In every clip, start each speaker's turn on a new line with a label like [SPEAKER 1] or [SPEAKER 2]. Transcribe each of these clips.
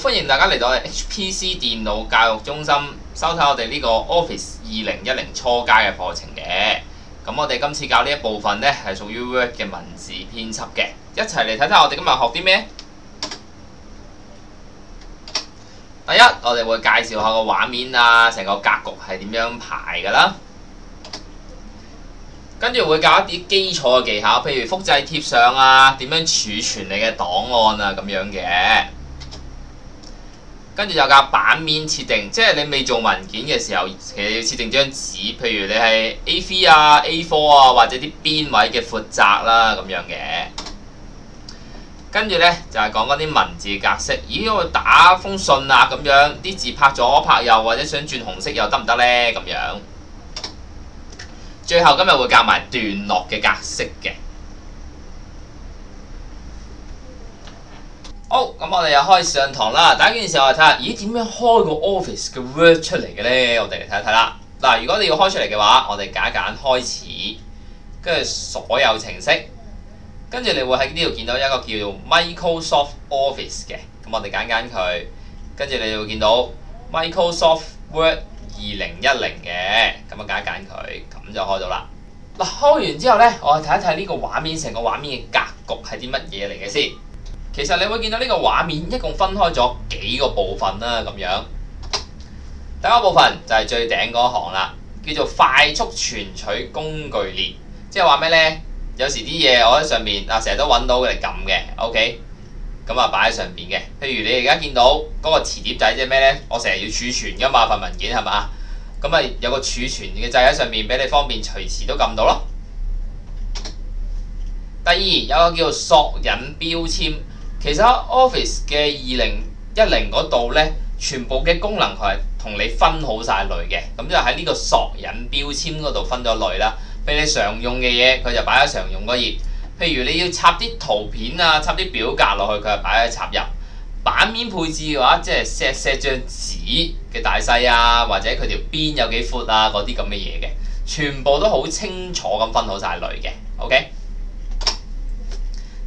[SPEAKER 1] 好歡迎大家嚟到我哋 HPC 電腦教育中心收睇我哋呢個 Office 2010初階嘅課程嘅。咁我哋今次教呢一部分呢係屬於 Word 嘅文字編輯嘅，一齊嚟睇睇我哋今日學啲咩？第一，我哋會介紹下個畫面啊，成個格局係點樣排㗎啦。跟住會教一啲基礎嘅技巧，譬如複製貼上啊，點樣儲存你嘅檔案啊咁樣嘅。跟住就教版面設定，即係你未做文件嘅時候，其實要設定張紙，譬如你係 A3 啊、A4 啊，或者啲邊位嘅闊窄啦咁樣嘅。跟住呢，就係講嗰啲文字格式，咦我打封信啊咁樣，啲字拍左拍右，或者想轉紅色又得唔得呢？咁樣。最後今日會教埋段落嘅格式嘅。好，咁我哋又開始上堂啦。第一件事我哋睇下，咦點樣開個 Office 嘅 Word 出嚟嘅呢？我哋嚟睇一睇啦。嗱，如果你要開出嚟嘅話，我哋揀一揀開始，跟住所有程式，跟住你會喺呢度見到一個叫做 Microsoft Office 嘅。咁我哋揀揀佢，跟住你會見到 Microsoft Word 2010嘅，咁啊揀一揀佢，咁就開到啦。嗱，開完之後呢，我哋睇一睇呢個畫面，成個畫面嘅格局係啲乜嘢嚟嘅先。其實你會見到呢個畫面一共分開咗幾個部分啦，咁樣。第一個部分就係最頂嗰行啦，叫做快速存取工具列，即係話咩呢？有時啲嘢我喺上面成日都揾到嚟撳嘅 ，OK， 咁啊擺喺上邊嘅。譬如你而家見到嗰個磁碟仔即係咩呢？我成日要儲存噶嘛份文件係嘛？咁啊有個儲存嘅掣喺上面，俾你方便隨時都撳到咯。第二有個叫做索引標籤。其實 Office 嘅2010嗰度呢，全部嘅功能佢係同你分好晒類嘅，咁就喺呢個索引標籤嗰度分咗類啦。譬如你常用嘅嘢，佢就擺喺常用嗰頁；譬如你要插啲圖片啊、插啲表格落去，佢就擺喺插入。版面配置嘅話，即係 set 張紙嘅大細啊，或者佢條邊有幾闊啊，嗰啲咁嘅嘢嘅，全部都好清楚咁分好晒類嘅。OK。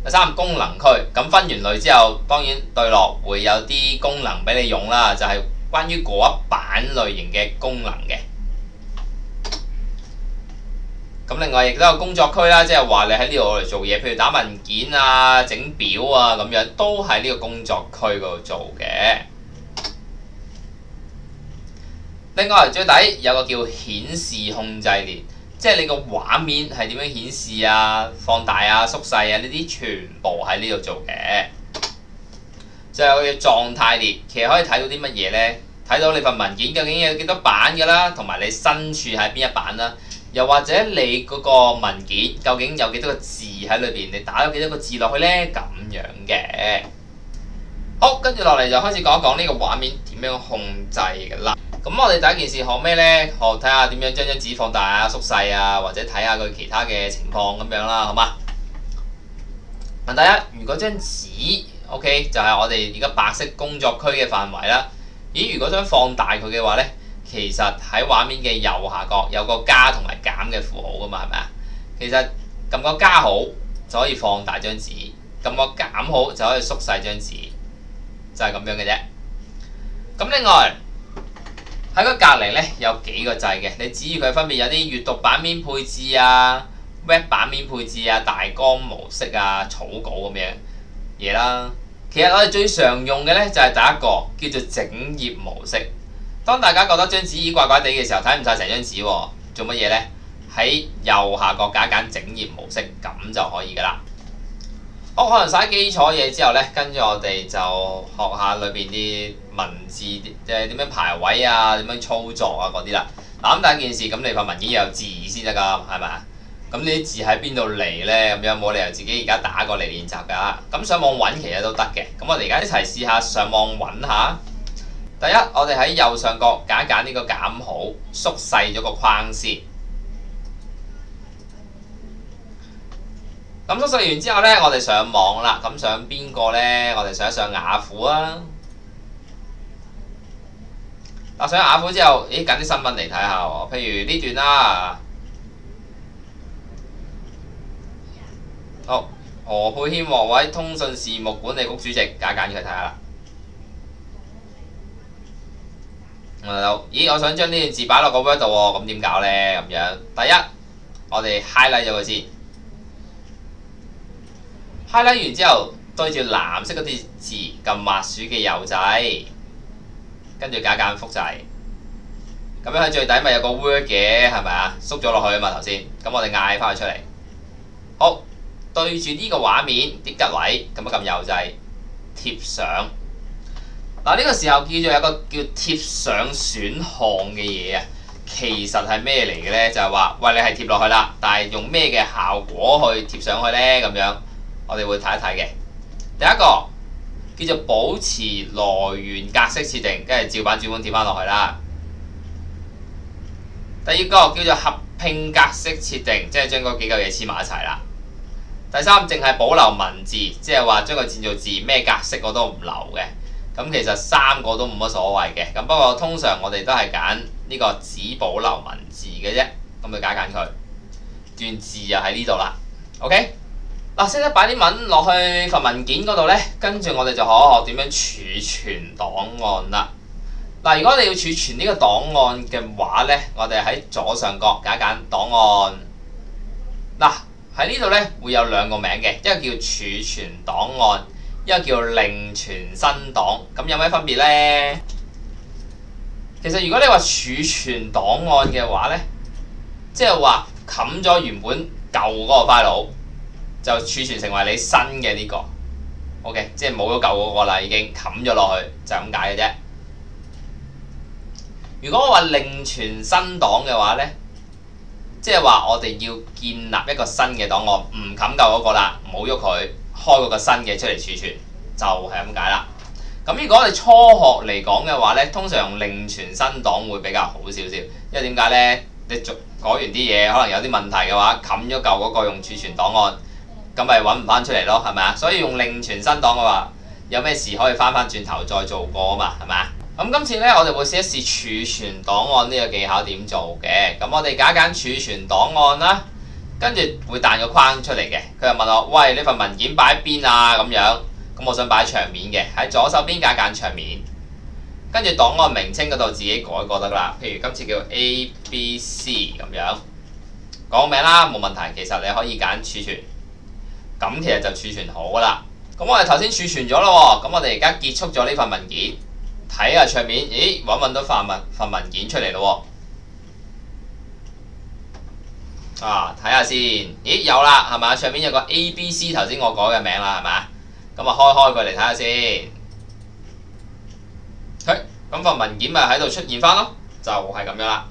[SPEAKER 1] 第三，功能區，咁分完類之後，當然對落會有啲功能俾你用啦，就係關於嗰一版類型嘅功能嘅。咁另外亦都有工作區啦，即係話你喺呢度嚟做嘢，譬如打文件啊、整表啊咁樣，都喺呢個工作區嗰度做嘅。另外最底有個叫顯示控制列。即係你個畫面係點樣顯示啊、放大啊、縮細啊，呢啲全部喺呢度做嘅。最後嘅狀態列，其實可以睇到啲乜嘢呢？睇到你份文件究竟有幾多版㗎啦，同埋你身處喺邊一版啦。又或者你嗰個文件究竟有幾多個字喺裏邊，你打咗幾多個字落去呢？咁樣嘅。好，跟住落嚟就開始講一講呢個畫面點樣控制㗎啦。咁我哋第一件事學咩呢？學睇下點樣將張紙放大啊、縮細啊，或者睇下佢其他嘅情況咁樣啦，好嗎？第一，如果張紙 OK 就係我哋而家白色工作區嘅範圍啦。咦，如果想放大佢嘅話呢，其實喺畫面嘅右下角有個加同埋減嘅符號噶嘛，係咪啊？其實撳個加號就可以放大張紙，撳個減號就可以縮細張紙，就係咁樣嘅啫。咁另外，喺個隔離呢，有幾個掣嘅，你指住佢分別有啲閱讀版面配置啊、Web 版面配置啊、大綱模式啊、草稿咁樣嘢啦。其實我哋最常用嘅呢，就係第一個叫做整頁模式。當大家覺得張紙怪怪地嘅時候，睇唔晒成張紙喎，做乜嘢呢？喺右下角揀一揀整頁模式，咁就可以噶啦。好，可能晒基礎嘢之後呢，跟住我哋就學下裏邊啲文字，即係點樣排位啊，點樣操作啊嗰啲啦。嗱，咁第一件事，咁你份文件要有字先得噶，係咪啊？咁呢啲字喺邊度嚟呢？咁樣冇理由自己而家打過嚟練習噶。咁上網揾其實都得嘅。咁我哋而家一齊試下上網揾下。第一，我哋喺右上角揀一揀呢個減號，縮細咗個框先。咁縮細完之後呢，我哋上網啦。咁上邊個呢？我哋上一上雅虎啊。上雅虎之後，咦，揀啲新聞嚟睇下喎。譬如呢段啦。好，何沛謙獲委通訊事務管理局主席，揀佢睇下啦。咦，我想將呢段字擺落個 Word 度喎，咁點搞呢？咁樣，第一，我哋 highlight 咗佢先 ，highlight 完之後對住藍色嗰啲字撳滑鼠嘅右掣，跟住加減複製，咁樣喺最底咪有個 Word 嘅，係咪啊？縮咗落去啊嘛頭先，咁我哋嗌翻佢出嚟。好，對住呢個畫面啲吉位，咁撳右掣貼上。嗱，呢個時候叫做有個叫貼上選項嘅嘢啊，其實係咩嚟嘅呢？就係話，喂，你係貼落去啦，但係用咩嘅效果去貼上去呢？咁樣我哋會睇一睇嘅。第一個叫做保持來源格式設定，跟住照版主板貼翻落去啦。第二個叫做合併格式設定，即係將嗰幾嚿嘢黐埋一齊啦。第三，淨係保留文字，即係話將佢轉做字，咩格式我都唔留嘅。咁其實三個都冇乜所謂嘅，咁不過通常我哋都係揀呢個只保留文字嘅啫，咁就揀佢，段字又喺呢度啦。OK， 嗱，識得擺啲文落去份文件嗰度呢，跟住我哋就可學點樣儲存檔案啦。嗱，如果你要儲存呢個檔案嘅話呢，我哋喺左上角揀檔案。嗱，喺呢度呢會有兩個名嘅，一個叫儲存檔案。一個叫另存新檔，咁有咩分別呢？其實如果你話儲存檔案嘅話呢，即係話冚咗原本舊嗰個 file，就儲存成為你新嘅呢個。OK， 即係冇咗舊嗰個啦，已經冚咗落去，就係咁解嘅啫。如果我話另存新檔嘅話呢，即係話我哋要建立一個新嘅檔案，唔冚舊嗰個啦，冇喐佢。開嗰個新嘅出嚟儲存，就係咁解啦。咁如果我哋初學嚟講嘅話呢，通常用另存新檔會比較好少少，因為點解呢？你改完啲嘢，可能有啲問題嘅話，冚咗舊嗰個用儲存檔案，咁咪揾唔翻出嚟咯，係咪啊？所以用另存新檔嘅話，有咩事可以翻轉頭再做過啊嘛，係咪啊？咁今次呢，我哋會試一試儲存檔案呢個技巧點做嘅。咁我哋揀儲存檔案啦。跟住會彈個框出嚟嘅，佢就問我：喂，呢份文件擺邊啊？咁樣，咁我想擺牆面嘅，喺左手邊揀牆面，跟住檔案名稱嗰度自己改過得啦。譬如今次叫 ABC 咁樣，講名啦，冇問題。其實你可以揀儲存，咁其實就儲存好噶啦。咁我哋頭先儲存咗咯，咁我哋而家結束咗呢份文件，睇下桌面，咦，揾到份文件出嚟咯。睇下先，咦，有啦，係咪？上面有個 ABC 頭先我改嘅名啦，係咪？咁啊開佢嚟睇下先。咁份文件咪喺度出現翻咯，就係咁樣啦。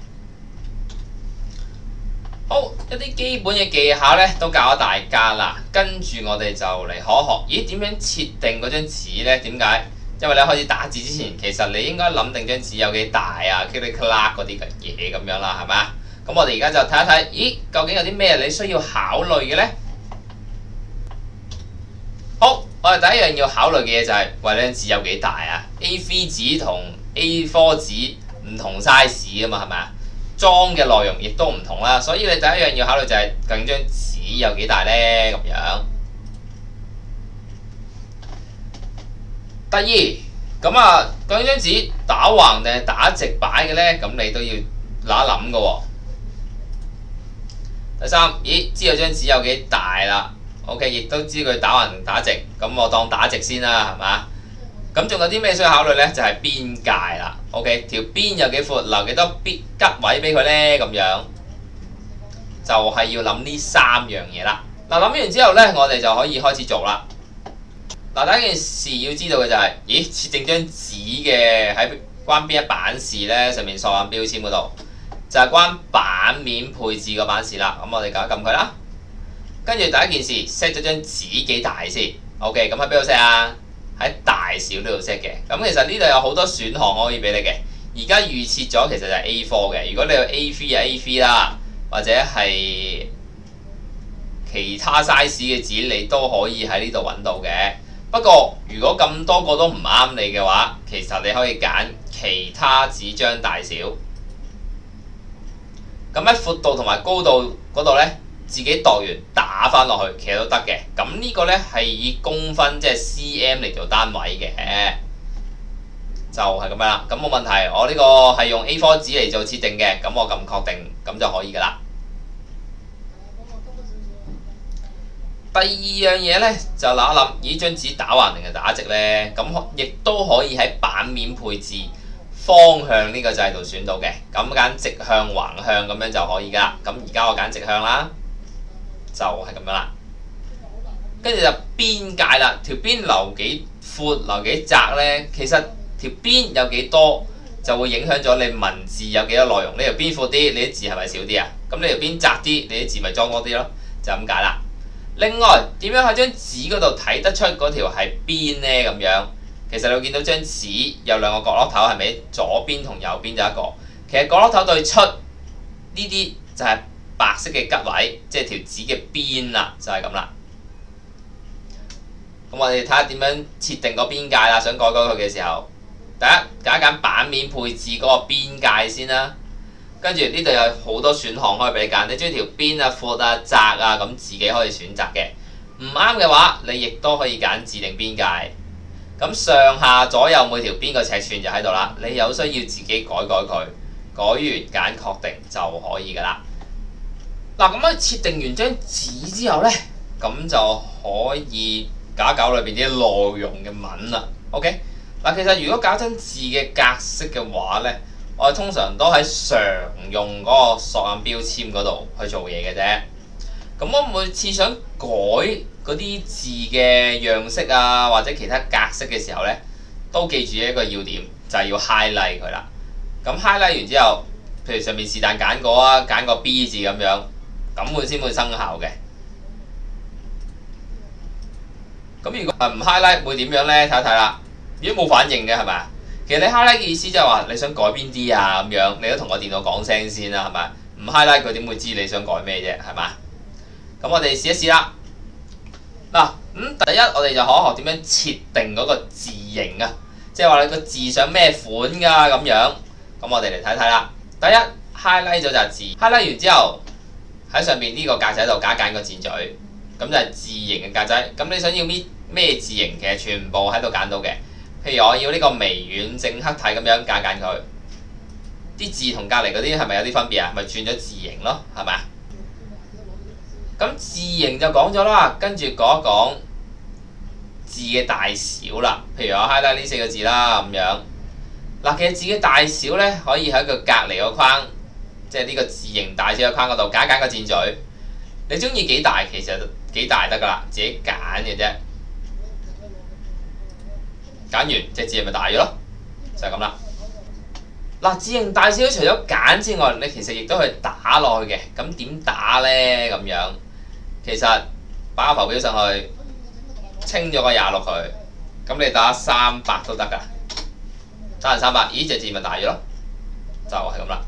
[SPEAKER 1] 好，一啲基本嘅技巧呢都教咗大家啦，跟住我哋就嚟學，咦，點樣設定嗰張紙呢？點解？因為你開始打字之前，其實你應該諗定張紙有幾大啊，click click 嗰啲嘅嘢咁樣啦，係咪？咁我哋而家就睇一睇，咦，究竟有啲咩你需要考慮嘅呢？好，我哋第一樣要考慮嘅嘢就係，喂，呢張紙有幾大啊 ？A3 紙同 A4 紙唔同 size 啊嘛，係咪啊？裝嘅內容亦都唔同啦，所以你第一樣要考慮就係，究竟張紙有幾大呢？咁樣。第二，咁啊，究竟張紙打橫定係打直擺嘅呢？咁你都要諗一諗嘅喎。第三，咦，知道張紙有幾大啦 ？OK， 亦都知佢打橫打直，咁我當打直先啦，係嘛？咁仲有啲咩需要考慮呢？就係邊界啦。OK， 條邊有幾闊，留幾多吉位俾佢呢？咁樣就係要諗呢三樣嘢啦。嗱，諗完之後呢，我哋就可以開始做啦。嗱，第一件事要知道嘅就係，咦，設定張紙嘅喺關邊一版事呢？上面索引標籤嗰度。就係關版面配置個版事啦，咁我哋撳一撳佢啦。跟住第一件事 set 咗張紙幾大先 ，OK， 咁喺邊度 set 啊？喺大小呢度 set 嘅。咁其實呢度有好多選項可以俾你嘅。而家預設咗其實就係 A4 嘅，如果你有 A3 就 A3 啦，或者係其他 size 嘅紙，你都可以喺呢度揾到嘅。不過如果咁多個都唔啱你嘅話，其實你可以揀其他紙張大小。咁喺闊度同埋高度嗰度呢，自己度完打翻落去，其實都得嘅。咁呢個呢係以公分即係 cm 嚟做單位嘅。就係咁樣啦。咁冇問題，我呢個係用 A4 紙嚟做設定嘅，咁我撳確定，咁就可以噶啦。第二樣嘢呢，就諗一諗，咦，張紙打橫定係打直呢？咁亦都可以喺版面配置方向呢個掣度選到嘅。咁揀直向、橫向咁樣就可以噶啦。咁而家我揀直向啦，就係咁樣啦。跟住就邊界啦，條邊留幾闊、留幾窄呢？其實條邊有幾多就會影響咗你文字有幾多內容。呢條邊闊啲，你啲字係咪少啲啊？咁你條邊窄啲，你啲字咪裝多啲咯，就咁解啦。另外，點樣喺張紙嗰度睇得出嗰條係邊呢？咁樣其實你會見到張紙有兩個角落頭，係咪？左邊同右邊就一個。其實角落頭對出呢啲就係白色嘅吉位，即係條紙嘅邊啦，就係咁啦。咁我哋睇下點樣設定個邊界啦。想改佢嘅時候，第一揀一揀版面配置嗰個邊界先啦。跟住呢度有好多選項可以俾你揀，你中意條邊啊、闊啊、窄啊，咁自己可以選擇嘅。唔啱嘅話，你亦都可以揀自定邊界。咁上下左右每條邊個尺寸就喺度啦。你有需要自己改佢，改完揀確定就可以噶啦。嗱，咁樣設定完張紙之後呢，咁就可以搞一搞裏邊啲內容嘅文啦。OK， 嗱，其實如果搞真字嘅格式嘅話呢，我哋通常都喺常用嗰個索引標籤嗰度去做嘢嘅啫。咁我每次想改嗰啲字嘅樣式啊，或者其他格式嘅時候呢，都記住一個要點，就係要 highlight 佢啦。咁 highlight 完之後，譬如上面是但揀個啊，揀個 B 字咁樣，咁佢先會生效嘅。咁如果唔 highlight 會點樣呢？睇一睇啦。如果冇反應嘅係咪？其實你 highlight 嘅意思就係話你想改邊啲啊咁樣，你都同個電腦講聲先啦，係咪？唔 highlight 佢點會知你想改咩啫？係嘛？咁我哋試一試啦。嗱，第一我哋就學點樣設定嗰個字形啊，即係話你個字想咩款㗎咁樣。咁我哋嚟睇睇啦。第一 highlight 咗就係字 ，highlight 完之後喺上面呢個格仔度揀個箭嘴，咁就係字形嘅格仔。咁你想要咩字形，其實全部喺度揀到嘅。譬如我要呢個微軟正黑體咁樣揀佢，啲字同隔離嗰啲係咪有啲分別啊？咪轉咗字形咯，係咪啊？咁字形就講咗啦，跟住講一講字嘅大小啦。譬如我 highlight 呢4個字啦，咁樣嗱，其實字嘅大小呢，可以喺佢隔離個框，即係呢個字形大小嘅框嗰度揀個箭嘴。你中意幾大，其實幾大得噶啦，自己揀嘅啫。揀完隻字咪大咗咯，就係咁啦。嗱，字形大小除咗揀之外，你其實亦都可以打落去嘅。咁點打呢？咁樣其實擺個浮標上去，清咗個26佢，咁你打300都得㗎。打完300，咦，隻字咪大咗咯，就係咁啦。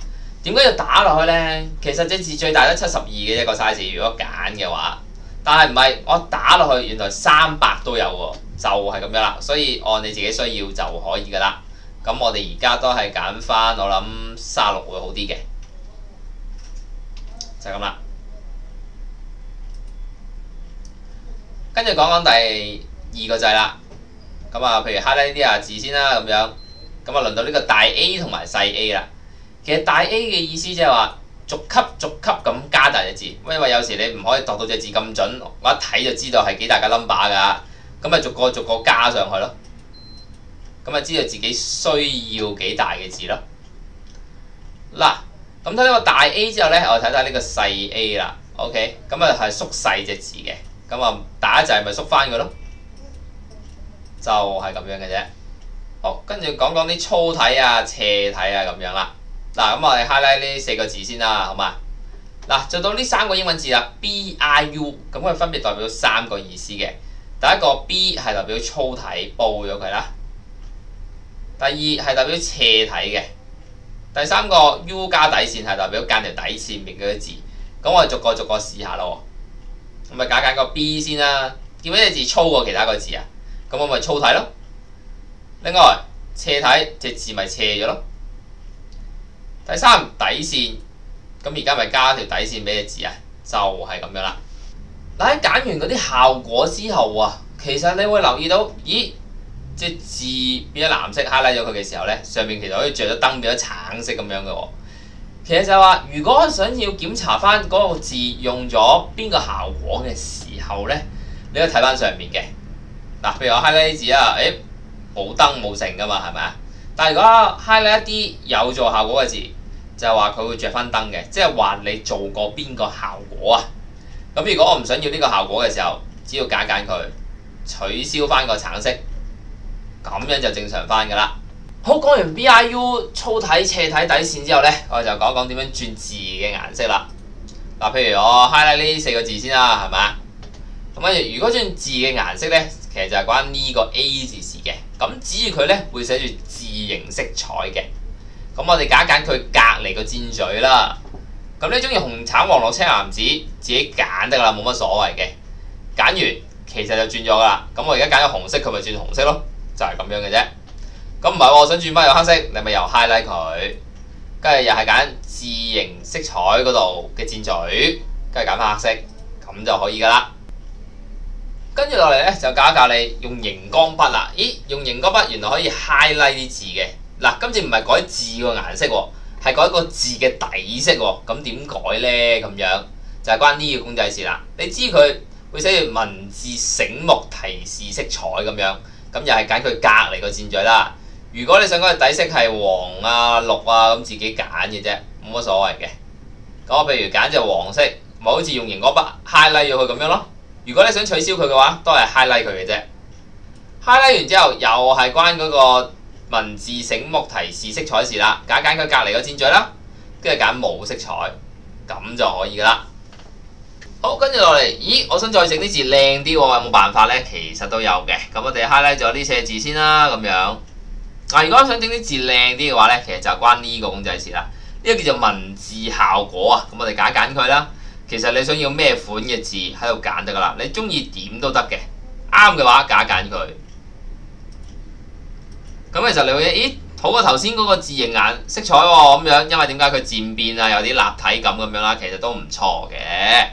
[SPEAKER 1] 點解要打落去呢？其實隻字最大得72嘅一個 size，如果揀嘅話，但係唔係我打落去，原來300都有喎。就係咁樣啦，所以按你自己需要就可以噶啦。咁我哋而家都係揀翻，我諗36會好啲嘅，就係咁啦。跟住講講第2個掣啦。咁啊，譬如 highlight 呢啲字先啦，咁樣。咁啊，輪到呢個大 A 同埋細 A 啦。其實大 A 嘅意思即係話逐級咁加大隻字，因為有時你唔可以度到隻字咁準，我一睇就知道係幾大嘅 number 㗎。咁咪逐個加上去咯，咁咪知道自己需要幾大嘅字咯。嗱，咁睇到個大 A 之後呢，我睇睇呢個細 A 啦。OK， 咁啊係縮細隻字嘅，咁啊打一陣咪縮翻佢咯，就係咁樣嘅啫。好，跟住講講啲粗體啊、斜體啊咁樣啦。嗱，咁我哋 highlight 呢4個字先啦，好嘛？嗱，做到呢3個英文字啦 ，BIU， 咁佢分別代表3個意思嘅。第一個 B 係代表粗體，報咗佢啦。第二係代表斜體嘅。第3個 U 加底線係代表間條底線面嗰啲字。咁我哋逐個試下咯。咁咪揀個 B 先啦。見唔見隻字粗過其他個字啊？咁我咪粗體咯。另外斜體隻字咪斜咗咯。第3底線，咁而家咪加條底線俾隻字啊，就係咁樣啦。嗱，喺揀完嗰啲效果之後啊，其實你會留意到，咦，即係字變咗藍色 highlight 咗佢嘅時候咧，上面其實可以着咗燈變咗橙色咁樣嘅喎。其實就係話，如果想要檢查翻嗰個字用咗邊個效果嘅時候咧，你可以睇翻上面嘅嗱，譬如我 highlight 啲字啊，冇燈冇成噶嘛，係咪啊？但係如果 highlight 一啲有做效果嘅字，就係話佢會着翻燈嘅，即係話你做過邊個效果啊？咁如果我唔想要呢個效果嘅時候，只要揀佢，取消翻個橙色，咁樣就正常翻噶啦。好，講完 BIU 粗體、斜體底線之後呢，我就講講點樣轉字嘅顏色啦。嗱，譬如我 highlight 呢4個字先啦，係咪？咁跟住，如果轉字嘅顏色呢，其實就係關呢個 A 字事嘅。咁至於佢呢，會寫住字形色彩嘅。咁我哋揀佢隔離個箭嘴啦。咁你中意紅橙黃綠青藍紫，自己揀得噶啦，冇乜所謂嘅。揀完其實就轉咗噶啦。咁我而家揀咗紅色，佢咪轉紅色咯，就係咁樣嘅啫。咁唔係喎，我想轉翻有黑色，你咪又 highlight 佢，跟住又係揀字形色彩嗰度嘅箭嘴，跟住揀翻黑色，咁就可以噶啦。跟住落嚟咧，就教一教你用熒光筆啦。咦，用熒光筆原來可以 highlight 啲字嘅。嗱，今次唔係改字個顏色喎，係改個字嘅底色喎。咁點改咧？咁樣就係關呢個公仔事啦。你知佢會寫住文字醒目提示色彩咁樣，咁又係揀佢隔離個箭嘴啦。如果你想嗰個底色係黃啊、綠啊，咁自己揀嘅啫，冇乜所謂嘅。咁我譬如揀隻黃色，咪好似用熒光筆 highlight 咗佢咁樣咯。如果你想取消佢嘅話，都係 highlight 佢嘅啫。highlight 完之後，又係關嗰個文字醒目提示色彩事啦。揀佢隔離個箭嘴啦，跟住揀冇色彩，咁就可以噶啦。好，跟住落嚟，咦，我想再整啲字靚啲喎，有冇辦法呢？其實都有嘅。咁我哋 highlight 咗呢4個字先啦，咁樣。如果想整啲字靚啲嘅話呢，其實就關呢個公仔事啦。呢個叫做文字效果啊。咁我哋揀佢啦。其實你想要咩款嘅字喺度揀得噶啦，你中意點都得嘅。啱嘅話揀佢。咁其實你會咦好過頭先嗰個字形顏色彩喎，咁樣，因為點解佢漸變啊，有啲立體感咁樣啦，其實都唔錯嘅。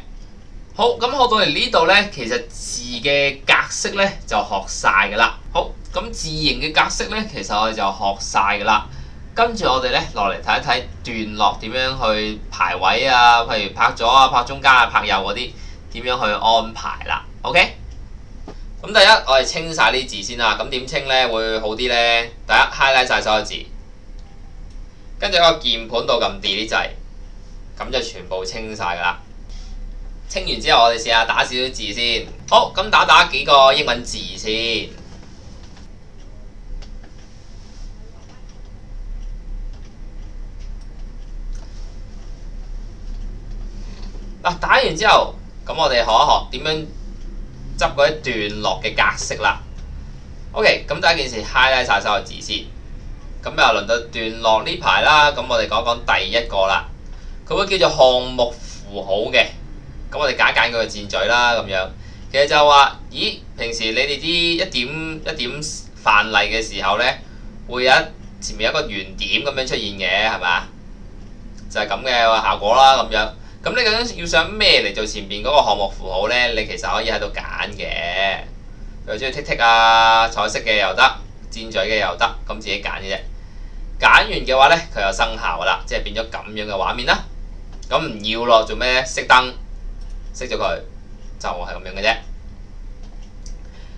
[SPEAKER 1] 好，咁學到嚟呢度呢，其實字嘅格式呢就學晒噶啦。好，咁字形嘅格式呢，其實我哋就學晒噶啦。跟住我哋呢落嚟睇一睇段落點樣去排位啊，譬如拍左啊、拍中間啊、拍右嗰啲點樣去安排啦。OK， 咁第一我哋清晒啲字先啦。咁點清呢會好啲呢？第一 highlight 晒所有字，跟住喺個鍵盤度撳 delete 掣，咁就全部清晒噶啦。清完之後，我哋試下打少少字先。好，咁打幾個英文字先。打完之後，咁我哋學一學點樣執嗰啲段落嘅格式啦。OK，咁第一件事 highlight 晒所有字先。咁又輪到段落呢排啦。咁我哋講第一個啦。佢會叫做項目符號嘅。咁我哋揀佢個箭嘴啦，咁樣其實就話，咦，平時你哋啲一點範例嘅時候呢，會有前面有一個圓點咁樣出現嘅，係咪？就係咁嘅效果啦，咁樣。咁你究竟要想咩嚟做前邊嗰個項目符號呢？你其實可以喺度揀嘅，譬如中意剔剔啊、彩色嘅又得，箭嘴嘅又得，咁自己揀嘅啫。揀完嘅話呢，佢就生效噶啦，即係變咗咁樣嘅畫面啦。咁唔要咯，做咩？熄燈。熄咗佢，就係咁樣嘅啫。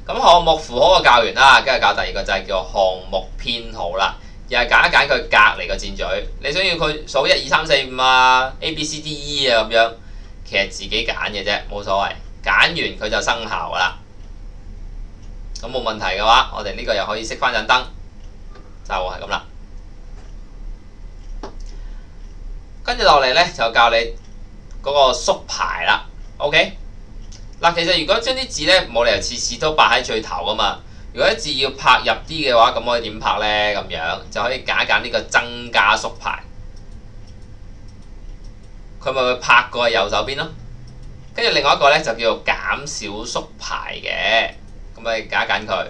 [SPEAKER 1] 咁項目符號我教完啦，跟住教第二個就係叫項目編號啦，又係揀佢隔離個箭嘴。你想要佢數1、2、3、4、5啊 A B C D E 啊咁樣，其實自己揀嘅啫，冇所謂。揀完佢就生效噶啦。咁冇問題嘅話，我哋呢個又可以熄翻盞燈，就係咁啦。跟住落嚟呢，就教你嗰個縮排啦。OK， 嗱，其實如果將啲字呢，冇理由次次都擺喺最頭噶嘛。如果啲字要拍入啲嘅話，咁可以點拍呢？咁樣就可以揀呢個增加縮排，佢咪會拍過去右手邊咯。跟住另外一個呢，就叫做減少縮排嘅，咁咪揀佢。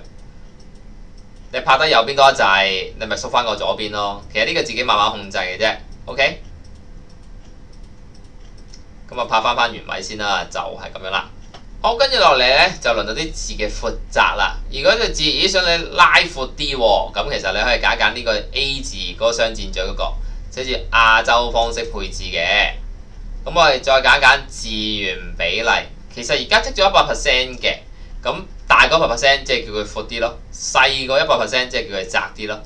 [SPEAKER 1] 你拍得右邊多一陣，你咪縮翻過左邊咯。其實呢個自己慢慢控制嘅啫。OK。咁啊，拍翻原位先啦，就係咁樣啦。好，跟住落嚟咧就輪到啲字嘅闊窄啦。如果隻字咦想你拉闊啲喎，咁其實你可以揀一揀呢個 A 字嗰個雙箭嘴嗰個，寫住亞洲方式配置嘅。咁我哋再揀一揀字源比例，其實而家剔咗100% 嘅，咁大過100%即係叫佢闊啲咯，細過100%即係叫佢窄啲咯。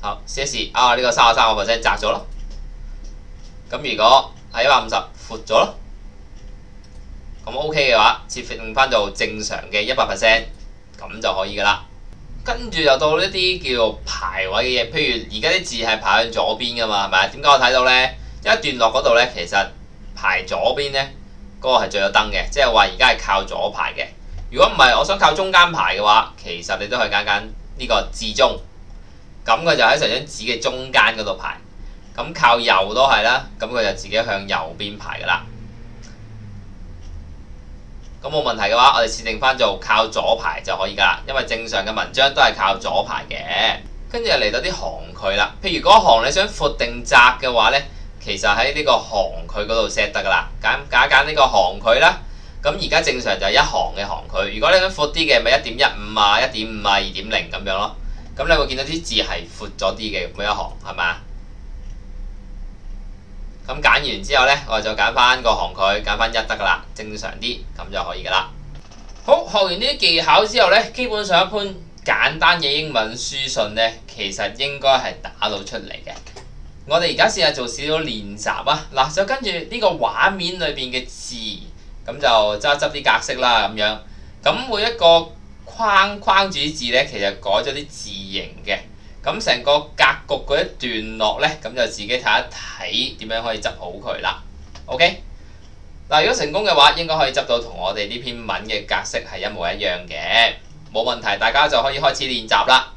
[SPEAKER 1] 好，試一試啊！呢個33%窄咗咯。咁如果係150闊咗咯。咁 OK 嘅話，設定翻做正常嘅100%，咁就可以噶啦。跟住就到一啲叫做排位嘅嘢，譬如而家啲字係排向左邊噶嘛，係咪？點解我睇到呢？一段落嗰度呢，其實排左邊呢，嗰個係最有燈嘅，即係話而家係靠左排嘅。如果唔係，我想靠中間排嘅話，其實你都可以揀揀呢個至中，咁佢就喺成張紙嘅中間嗰度排。咁靠右都係啦，咁佢就自己向右邊排噶啦。咁冇問題嘅話，我哋設定翻做靠左排就可以噶啦，因為正常嘅文章都係靠左排嘅。跟住就嚟到啲行距啦，譬如嗰行你想闊定窄嘅話呢，其實喺呢個行距嗰度 set 得噶啦，揀呢個行距啦。咁而家正常就係一行嘅行距，如果你想闊啲嘅，咪1.15啊、1.5啊、2.0咁樣咯。咁你會見到啲字係闊咗啲嘅每一行，係咪啊？咁揀完之後呢，我哋就揀翻個行距，揀翻1得噶啦，正常啲咁就可以噶啦。好，學完呢啲技巧之後呢，基本上一般簡單嘅英文書信呢，其實應該係打到出嚟嘅。我哋而家試下做少少練習啊！嗱，就跟住呢個畫面裏邊嘅字，咁就執一執啲格式啦，咁樣。咁每一個框住啲字呢，其實改咗啲字形嘅。咁成個格局嗰一段落呢，咁就自己睇一睇點樣可以執好佢啦。OK， 嗱，如果成功嘅話，應該可以執到同我哋呢篇文嘅格式係一模一樣嘅，冇問題，大家就可以開始練習啦。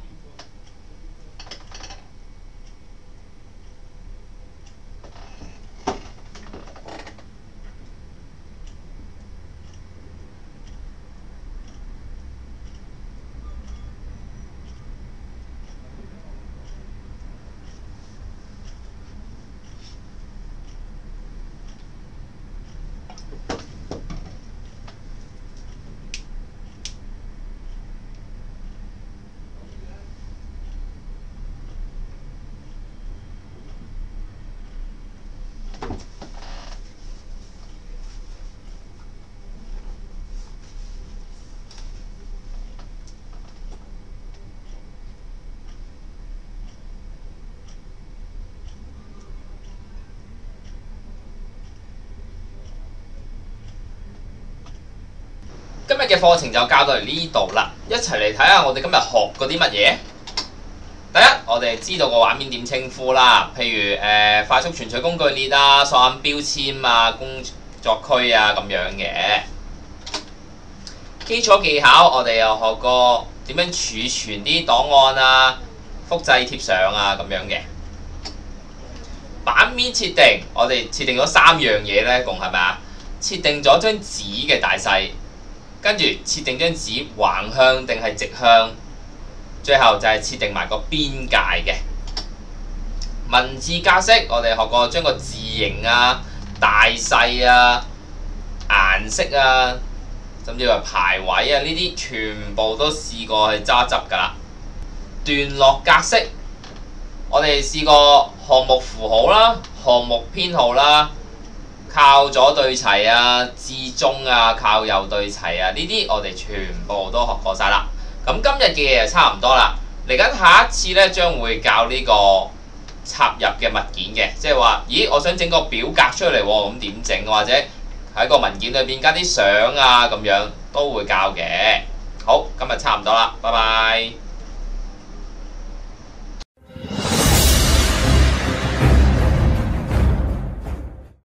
[SPEAKER 1] 今日嘅課程就教到嚟呢度啦，一齊嚟睇下我哋今日學過啲乜嘢。第一，我哋知道個畫面點稱呼啦，譬如快速存取工具列啊、索引標籤啊、工作區啊咁樣嘅。基礎技巧我哋又學過點樣儲存啲檔案啊、複製貼上啊咁樣嘅。版面設定我哋設定咗3樣嘢呢，共係咪啊？設定咗張紙嘅大細。跟住設定張紙橫向定係直向，最後就係設定埋個邊界嘅。文字格式我哋學過將個字形啊、大細啊、顏色啊，甚至乎排位啊呢啲全部都試過去揸執㗎啦。段落格式我哋試過項目符號啦、項目編號啦。靠左對齊啊，至中啊，靠右對齊啊，呢啲我哋全部都學過晒啦。咁今日嘅嘢就差唔多啦。嚟緊下一次呢，將會教呢個插入嘅物件嘅，即係話，咦，我想整個表格出嚟喎，咁點整？或者喺個文件裏邊加啲相啊，咁樣都會教嘅。好，今日差唔多啦，拜拜。